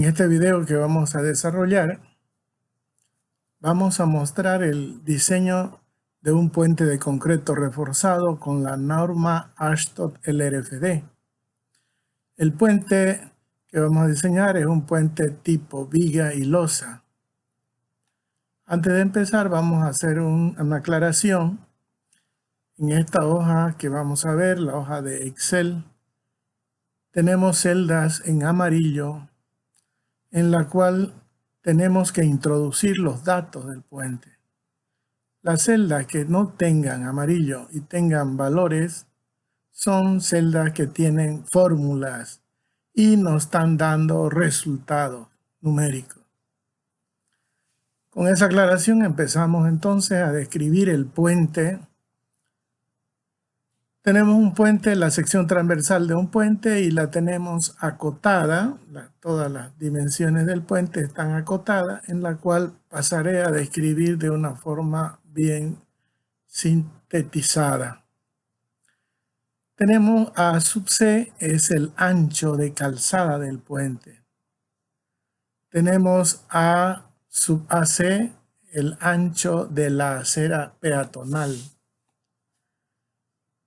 En este video que vamos a desarrollar, vamos a mostrar el diseño de un puente de concreto reforzado con la norma ASHTO LRFD. El puente que vamos a diseñar es un puente tipo viga y losa. Antes de empezar, vamos a hacer una aclaración. En esta hoja que vamos a ver, la hoja de Excel, tenemos celdas en amarillo en la cual tenemos que introducir los datos del puente. Las celdas que no tengan amarillo y tengan valores son celdas que tienen fórmulas y nos están dando resultados numéricos. Con esa aclaración empezamos entonces a describir el puente. Tenemos un puente, la sección transversal de un puente, y la tenemos acotada. Todas las dimensiones del puente están acotadas, en la cual pasaré a describir de una forma bien sintetizada. Tenemos A sub C, es el ancho de calzada del puente. Tenemos A sub AC, el ancho de la acera peatonal.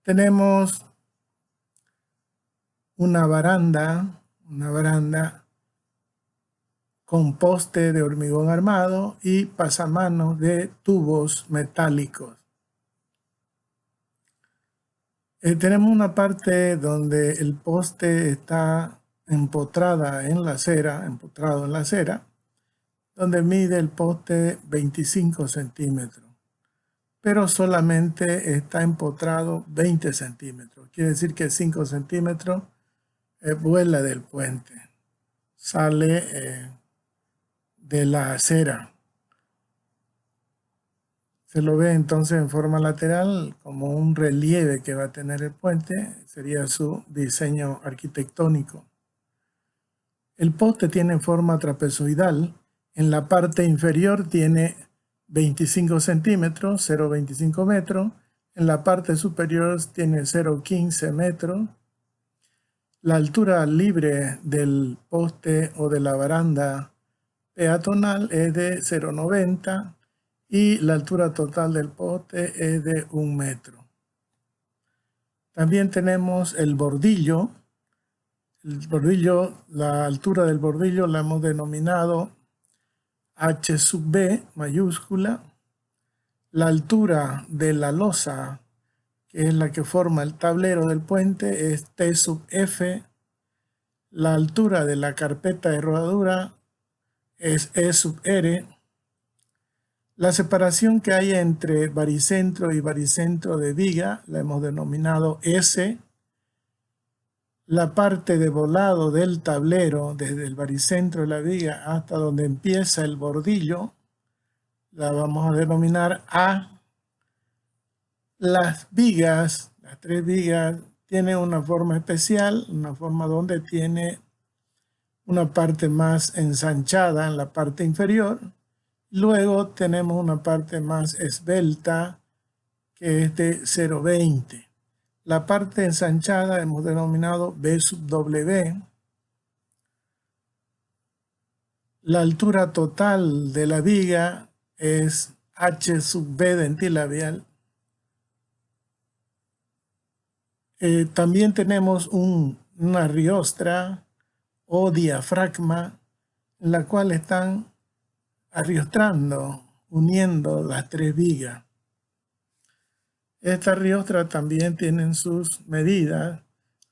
Tenemos una baranda con poste de hormigón armado y pasamanos de tubos metálicos. Tenemos una parte donde el poste está empotrado en la acera, donde mide el poste 25 centímetros, pero solamente está empotrado 20 centímetros. Quiere decir que 5 centímetros vuela del puente, sale de la acera. Se lo ve entonces en forma lateral como un relieve que va a tener el puente, sería su diseño arquitectónico. El poste tiene forma trapezoidal. En la parte inferior tiene 25 centímetros, 0,25 metros. En la parte superior tiene 0,15 metros. La altura libre del poste o de la baranda peatonal es de 0,90 y la altura total del poste es de 1 metro. También tenemos el bordillo. La altura del bordillo la hemos denominado H sub B mayúscula. La altura de la losa, que es la que forma el tablero del puente, es T sub F. La altura de la carpeta de rodadura es E sub R. La separación que hay entre baricentro y baricentro de viga la hemos denominado S. La parte de volado del tablero, desde el baricentro de la viga hasta donde empieza el bordillo, la vamos a denominar A. Las vigas, las 3 vigas, tienen una forma especial, una forma donde tiene una parte más ensanchada en la parte inferior. Luego tenemos una parte más esbelta que es de 0,20. La parte ensanchada hemos denominado B sub W. La altura total de la viga es H sub B dentilabial. También tenemos una riostra o diafragma en la cual están arriostrando, uniendo las 3 vigas. Esta riostra también tienen sus medidas.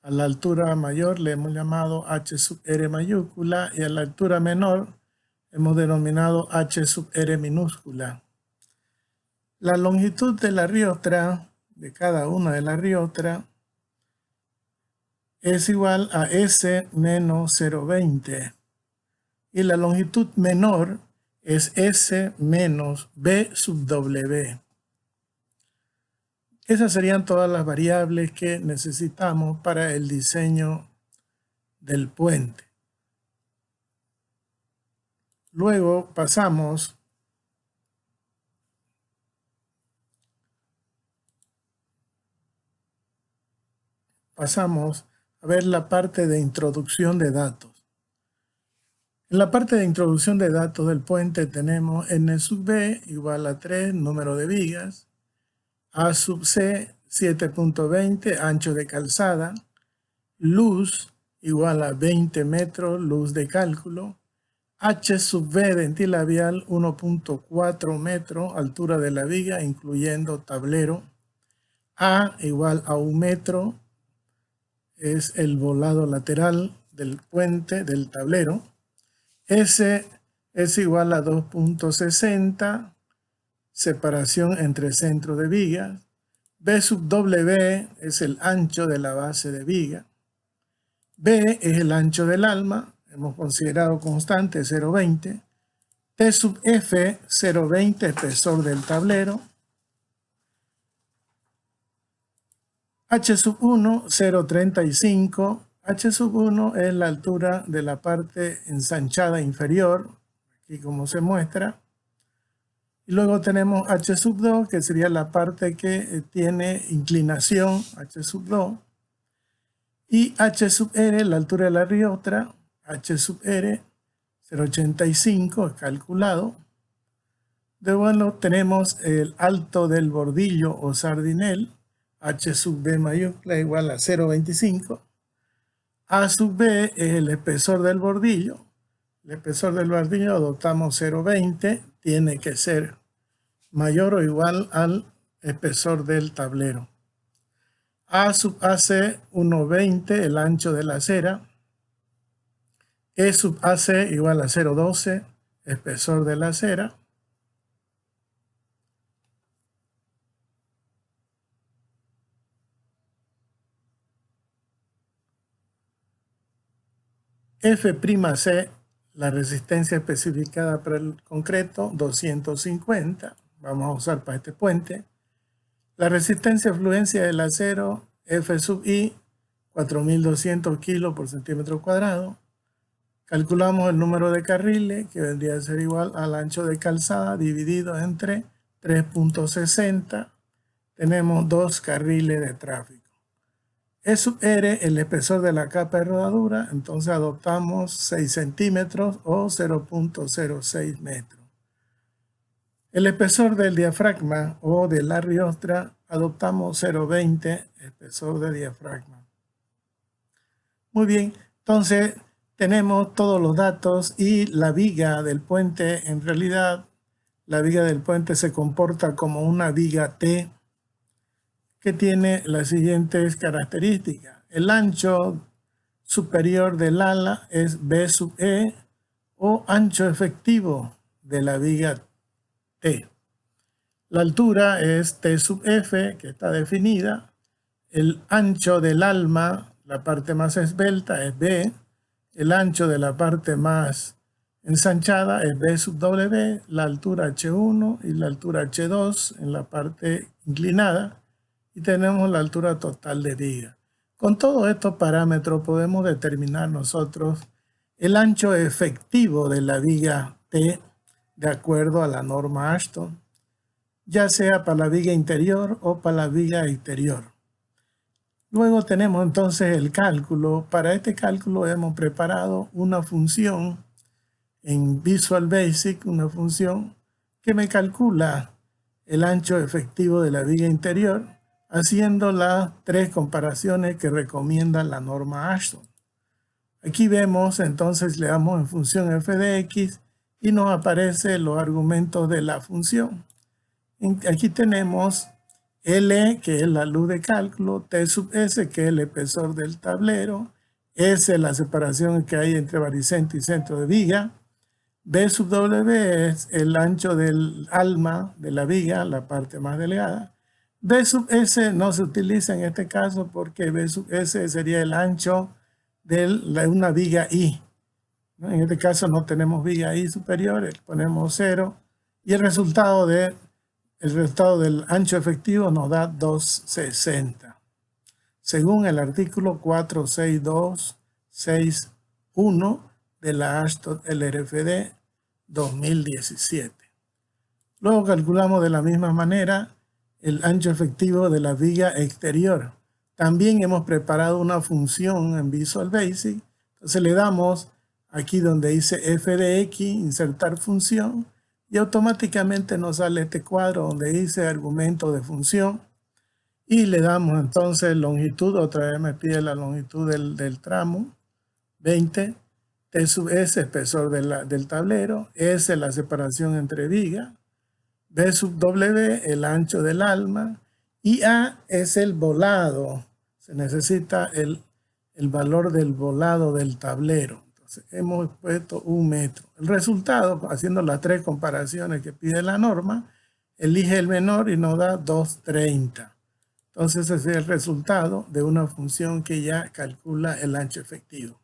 A la altura mayor le hemos llamado H sub R mayúscula y a la altura menor hemos denominado H sub R minúscula. La longitud de la riostra, de cada una de las riostras, es igual a S menos 0,20 y la longitud menor es S menos B sub W. Esas serían todas las variables que necesitamos para el diseño del puente. Luego pasamos a ver la parte de introducción de datos. En la parte de introducción de datos del puente tenemos n sub b igual a 3, número de vigas, a sub c 7.20, ancho de calzada, luz igual a 20 metros, luz de cálculo, h sub b dentilabial 1.4 metros, altura de la viga incluyendo tablero, a igual a 1 metro, es el volado lateral del puente del tablero, S es igual a 2.60, separación entre centro de vigas. B sub W es el ancho de la base de viga. B es el ancho del alma, hemos considerado constante 0.20. T sub F 0.20, espesor del tablero. H sub 1 0.35. H sub 1 es la altura de la parte ensanchada inferior, aquí como se muestra. Y luego tenemos H sub 2, que sería la parte que tiene inclinación, H sub 2. Y H sub R, la altura de la riotra, H sub R 0.85, es calculado. Luego tenemos el alto del bordillo o sardinel, H sub B mayúscula igual a 0.25. A sub B es el espesor del bordillo. El espesor del bordillo adoptamos 0.20, tiene que ser mayor o igual al espesor del tablero. A sub AC 1.20, el ancho de la cera. E sub AC igual a 0.12, espesor de la cera. F'C, la resistencia especificada para el concreto, 250. Vamos a usar para este puente. La resistencia a fluencia del acero, F sub I, 4.200 kilos por centímetro cuadrado. Calculamos el número de carriles, que vendría a ser igual al ancho de calzada dividido entre 3.60. Tenemos 2 carriles de tráfico. E sub R, el espesor de la capa de rodadura, entonces adoptamos 6 centímetros o 0.06 metros. El espesor del diafragma o de la riostra, adoptamos 0.20, espesor de diafragma. Muy bien, entonces tenemos todos los datos y la viga del puente, en realidad, la viga del puente se comporta como una viga T, que tiene las siguientes características. El ancho superior del ala es B sub E o ancho efectivo de la viga T. La altura es T sub F, que está definida. El ancho del alma, la parte más esbelta, es B. El ancho de la parte más ensanchada es B sub W. La altura H1 y la altura H2 en la parte inclinada. Y tenemos la altura total de viga. Con todos estos parámetros podemos determinar nosotros el ancho efectivo de la viga T de acuerdo a la norma Ashton, ya sea para la viga interior o para la viga exterior. Luego tenemos entonces el cálculo. Para este cálculo hemos preparado una función en Visual Basic, una función que me calcula el ancho efectivo de la viga interior, haciendo las 3 comparaciones que recomienda la norma Ashton. Aquí vemos, entonces le damos en función f de x y nos aparecen los argumentos de la función. Aquí tenemos L, que es la luz de cálculo, T sub S, que es el espesor del tablero, S, la separación que hay entre baricentro y centro de viga, B sub W es el ancho del alma de la viga, la parte más delgada. B sub S no se utiliza en este caso porque B sub S sería el ancho de una viga I. En este caso no tenemos viga I superior, ponemos 0 y el resultado del ancho efectivo nos da 260. Según el artículo 46261 de la Ashton LRFD 2017. Luego calculamos de la misma manera el ancho efectivo de la viga exterior. También hemos preparado una función en Visual Basic. Entonces le damos aquí donde dice f de x, insertar función, y automáticamente nos sale este cuadro donde dice argumento de función, y le damos entonces longitud, otra vez me pide la longitud del tramo, 20, T sub S, espesor del tablero, S, la separación entre vigas, B sub W, el ancho del alma, y A es el volado. Se necesita el valor del volado del tablero. Entonces hemos puesto 1 metro. El resultado, haciendo las 3 comparaciones que pide la norma, elige el menor y nos da 230. Entonces ese es el resultado de una función que ya calcula el ancho efectivo.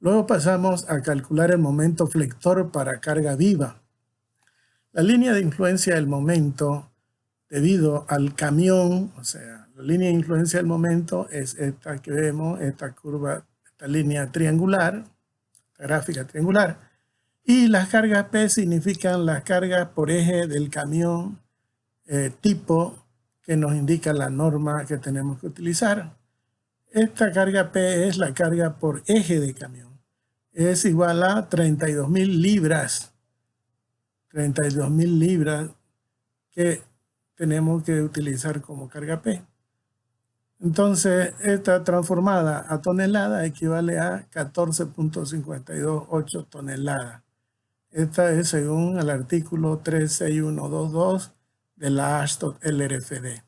Luego pasamos a calcular el momento flector para carga viva. La línea de influencia del momento debido al camión, o sea, la línea de influencia del momento es esta que vemos, esta curva, esta línea triangular, esta gráfica triangular, y las cargas P significan las cargas por eje del camión tipo que nos indica la norma que tenemos que utilizar. Esta carga P es la carga por eje de camión. Es igual a 32.000 libras. 32.000 libras que tenemos que utilizar como carga P. Entonces, esta transformada a tonelada equivale a 14.528 toneladas. Esta es según el artículo 36122 de la ASHTO LRFD.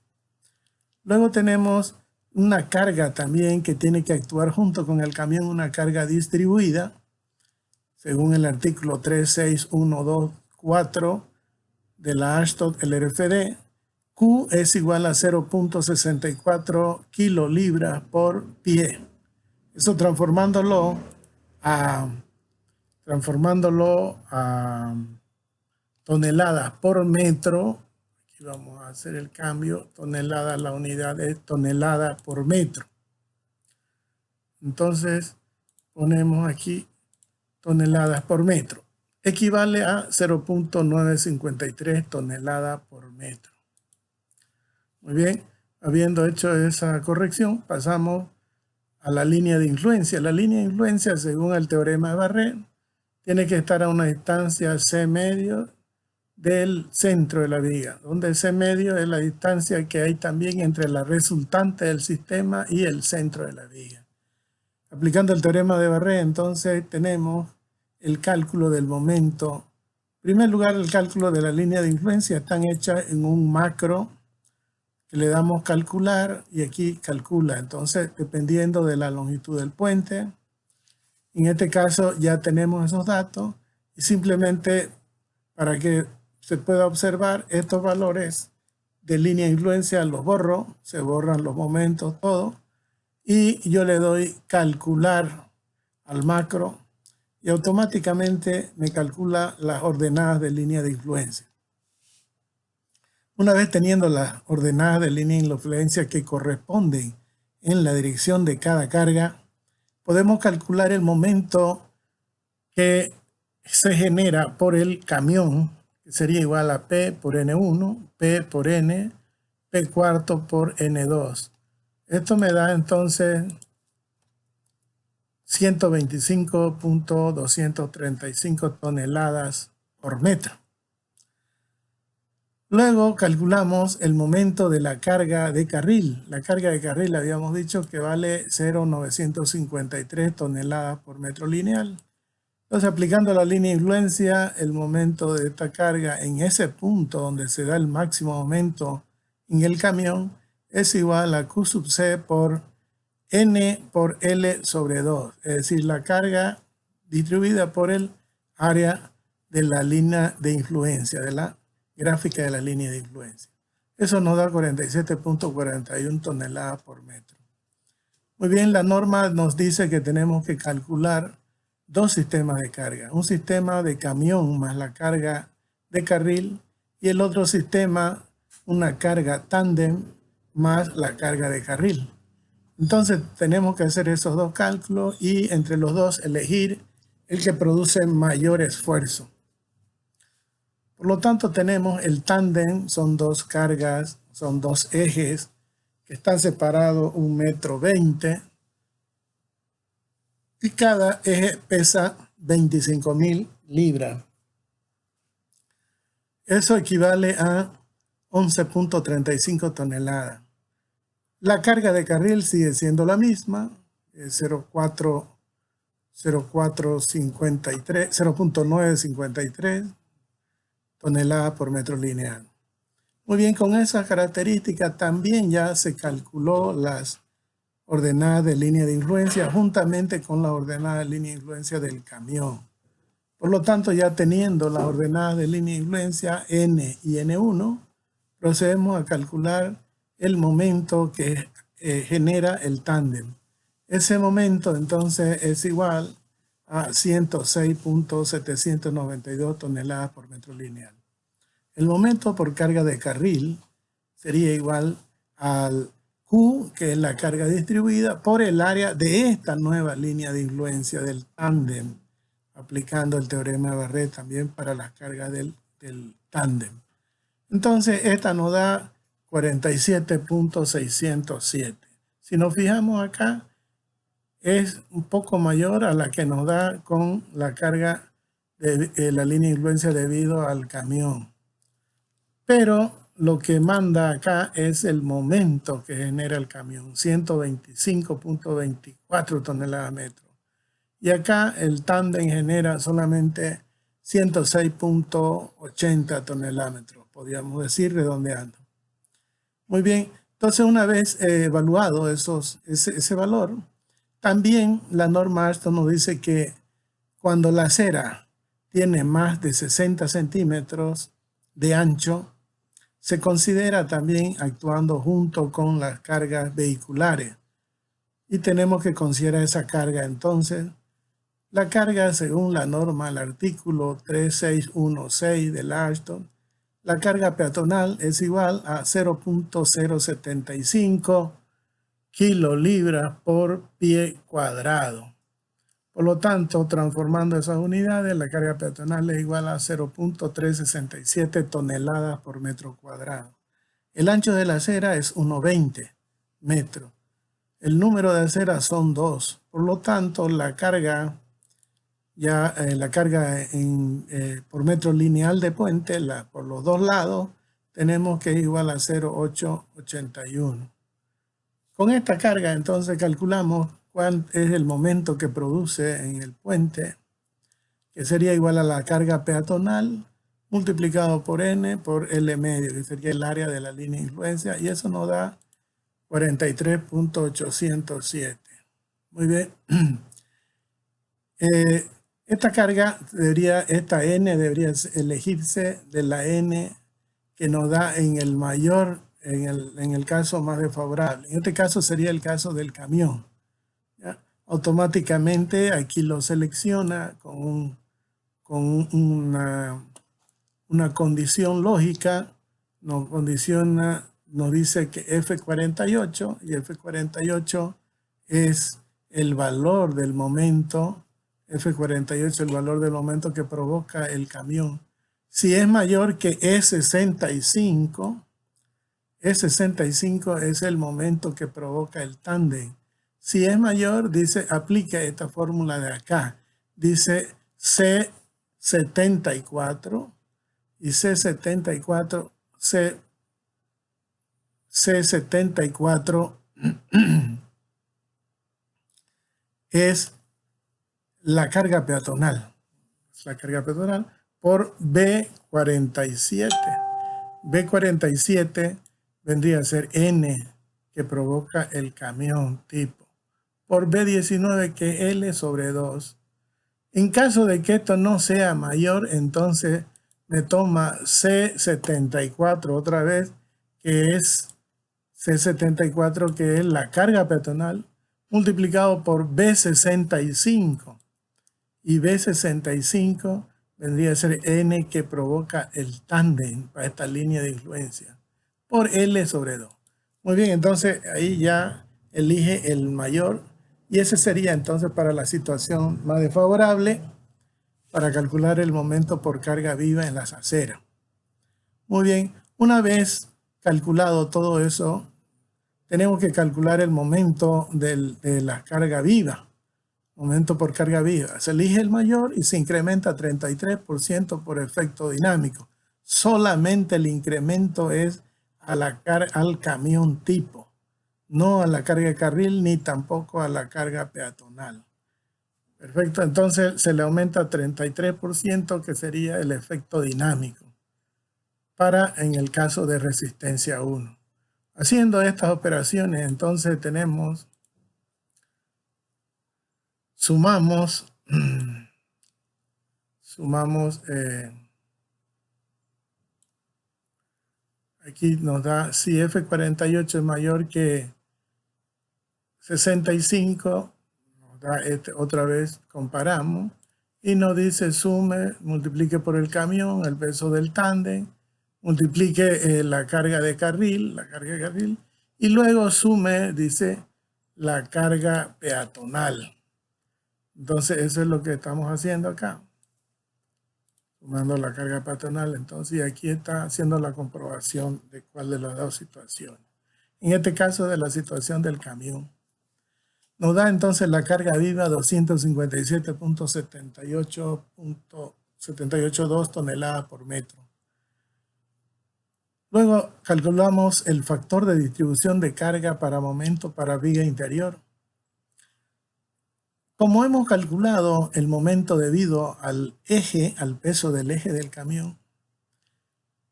Luego tenemos una carga también que tiene que actuar junto con el camión, una carga distribuida, según el artículo 36124 de la ASHTO LRFD. Q es igual a 0.64 kilolibras por pie. Eso transformándolo a toneladas por metro. Aquí vamos a hacer el cambio. Tonelada, la unidad es tonelada por metro. Entonces ponemos aquí toneladas por metro. Equivale a 0.953 toneladas por metro. Muy bien, habiendo hecho esa corrección, pasamos a la línea de influencia. La línea de influencia, según el teorema de Barré, tiene que estar a una distancia C medio del centro de la viga, donde C medio es la distancia que hay también entre la resultante del sistema y el centro de la viga. Aplicando el teorema de Barré, entonces tenemos el cálculo del momento. En primer lugar, el cálculo de la línea de influencia están hechas en un macro que le damos calcular y aquí calcula. Entonces, dependiendo de la longitud del puente, en este caso ya tenemos esos datos y simplemente para que se pueda observar estos valores de línea de influencia los borro, se borran los momentos, todo, y yo le doy calcular al macro y automáticamente me calcula las ordenadas de línea de influencia. Una vez teniendo las ordenadas de línea de influencia que corresponden en la dirección de cada carga, podemos calcular el momento que se genera por el camión, que sería igual a P por N1, P por N, P cuarto por N2. Esto me da entonces 125.235 toneladas por metro. Luego calculamos el momento de la carga de carril. La carga de carril habíamos dicho que vale 0.953 toneladas por metro lineal. Entonces, aplicando la línea de influencia, el momento de esta carga en ese punto donde se da el máximo momento en el camión es igual a Q sub C por N por L sobre 2. Es decir, la carga distribuida por el área de la línea de influencia, de la gráfica de la línea de influencia. Eso nos da 47.41 toneladas por metro. Muy bien, la norma nos dice que tenemos que calcular dos sistemas de carga. Un sistema de camión más la carga de carril y el otro sistema, una carga tándem más la carga de carril. Entonces tenemos que hacer esos dos cálculos y entre los dos elegir el que produce mayor esfuerzo. Por lo tanto, tenemos el tándem, son dos cargas, son dos ejes que están separados 1,20 m. y cada eje pesa 25.000 libras. Eso equivale a 11.35 toneladas. La carga de carril sigue siendo la misma, 0.953 toneladas por metro lineal. Muy bien, con esa característica también ya se calculó las ordenadas de línea de influencia juntamente con la ordenada de línea de influencia del camión. Por lo tanto, ya teniendo las ordenadas de línea de influencia N y N1, procedemos a calcular el momento que genera el tándem. Ese momento entonces es igual a 106.792 toneladas por metro lineal. El momento por carga de carril sería igual al Q, que es la carga distribuida, por el área de esta nueva línea de influencia del tándem, aplicando el teorema de Barré también para las cargas del tándem. Entonces, esta nos da 47.607. Si nos fijamos acá, es un poco mayor a la que nos da con la carga de la línea de influencia debido al camión. Pero lo que manda acá es el momento que genera el camión, 125.24 toneladas metro. Y acá el tándem genera solamente 106.80 toneladas metro, podríamos decir redondeando. Muy bien, entonces una vez evaluado ese valor, también la norma Ashton nos dice que cuando la acera tiene más de 60 centímetros de ancho, se considera también actuando junto con las cargas vehiculares. Y tenemos que considerar esa carga entonces. La carga, según la norma, el artículo 3616 del Ashton, la carga peatonal es igual a 0.075 kilolibras por pie cuadrado. Por lo tanto, transformando esas unidades, la carga peatonal es igual a 0.367 toneladas por metro cuadrado. El ancho de la acera es 1,20 metros. El número de aceras son 2. Por lo tanto, la carga por metro lineal de puente, por los dos lados, tenemos que es igual a 0,881. Con esta carga, entonces, calculamos cuál es el momento que produce en el puente, que sería igual a la carga peatonal multiplicado por N por L medio, que sería el área de la línea de influencia, y eso nos da 43.807. Muy bien. Esta N debería elegirse de la N que nos da en el mayor, en el caso más desfavorable. En este caso sería el caso del camión. ¿Ya? Automáticamente aquí lo selecciona con una condición lógica, nos dice que F48, y F48 es el valor del momento, F48 el valor del momento que provoca el camión. Si es mayor que E65, E65 es el momento que provoca el tándem. Si es mayor, dice, aplica esta fórmula de acá. Dice C74 y C74 es la carga peatonal. Es la carga peatonal por B47. B47 vendría a ser N, que provoca el camión tipo, por B19, que es L sobre 2. En caso de que esto no sea mayor, entonces me toma C74 otra vez, que es C74, que es la carga peatonal, multiplicado por B65. Y B65 vendría a ser N, que provoca el tándem para esta línea de influencia, por L sobre 2. Muy bien, entonces ahí ya elige el mayor, y ese sería entonces para la situación más desfavorable para calcular el momento por carga viva en las aceras. Muy bien, una vez calculado todo eso, tenemos que calcular el momento de la carga viva. momento por carga viva. Se elige el mayor y se incrementa 33% por efecto dinámico. Solamente el incremento es al camión tipo, no a la carga de carril ni tampoco a la carga peatonal. Perfecto, entonces se le aumenta 33%, que sería el efecto dinámico, para en el caso de resistencia 1. Haciendo estas operaciones, entonces sumamos aquí nos da, si F48 es mayor que 65, nos da otra vez comparamos, y nos dice sume, multiplique por el camión, el peso del tándem, multiplique la carga de carril, y luego sume, dice, la carga peatonal. Entonces eso es lo que estamos haciendo acá, sumando la carga peatonal. Entonces aquí está haciendo la comprobación de cuál de las dos situaciones. En este caso de la situación del camión. Nos da entonces la carga viva 257.78 toneladas por metro. Luego calculamos el factor de distribución de carga para momento para viga interior. Como hemos calculado el momento debido al eje, al peso del eje del camión,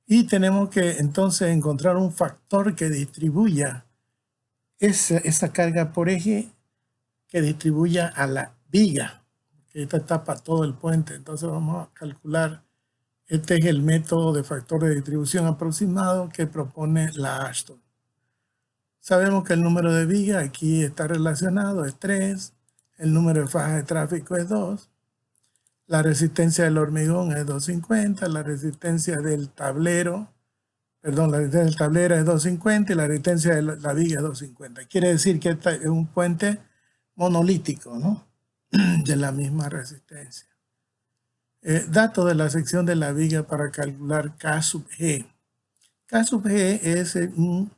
y tenemos que entonces encontrar un factor que distribuya esa carga por eje, que distribuya a la viga, que esta tapa todo el puente. Entonces vamos a calcular, este es el método de factor de distribución aproximado que propone la Ashton. Sabemos que el número de vigas aquí está relacionado, es 3, el número de fajas de tráfico es 2, la resistencia del hormigón es 250, la resistencia del tablero, es 250 y la resistencia de la viga es 250. Quiere decir que este es un puente monolítico, ¿no? De la misma resistencia. Datos de la sección de la viga para calcular K sub G. K sub G es un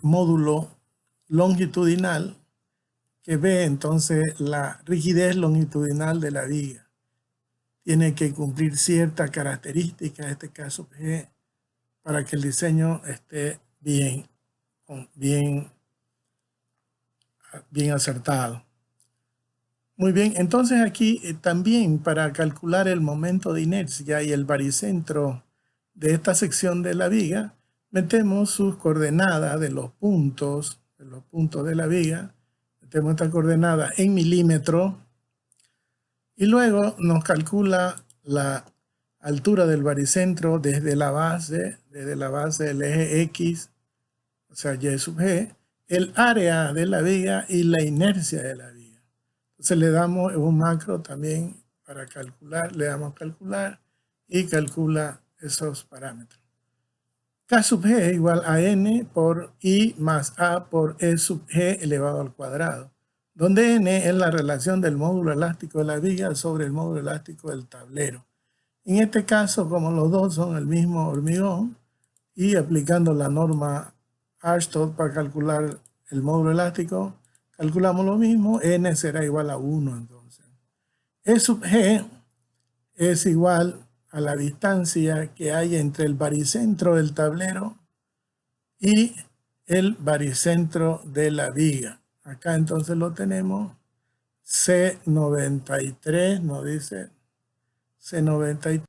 módulo longitudinal que ve entonces la rigidez longitudinal de la viga. Tiene que cumplir ciertas características, este K sub G, para que el diseño esté bien acertado. Muy bien, entonces aquí también para calcular el momento de inercia y el baricentro de esta sección de la viga, metemos sus coordenadas de los puntos de la viga, metemos esta coordenada en milímetros y luego nos calcula la altura del baricentro desde la base del eje X, o sea, Y sub G, el área de la viga y la inercia de la viga. Entonces le damos un macro también para calcular, le damos calcular y calcula esos parámetros. K sub G es igual a N por I más A por E sub G elevado al cuadrado, donde N es la relación del módulo elástico de la viga sobre el módulo elástico del tablero. En este caso, como los dos son el mismo hormigón, y aplicando la norma Ashton para calcular el módulo elástico, calculamos lo mismo, N será igual a 1 entonces. E sub G es igual a la distancia que hay entre el baricentro del tablero y el baricentro de la viga. Acá entonces lo tenemos, C93, nos dice C93.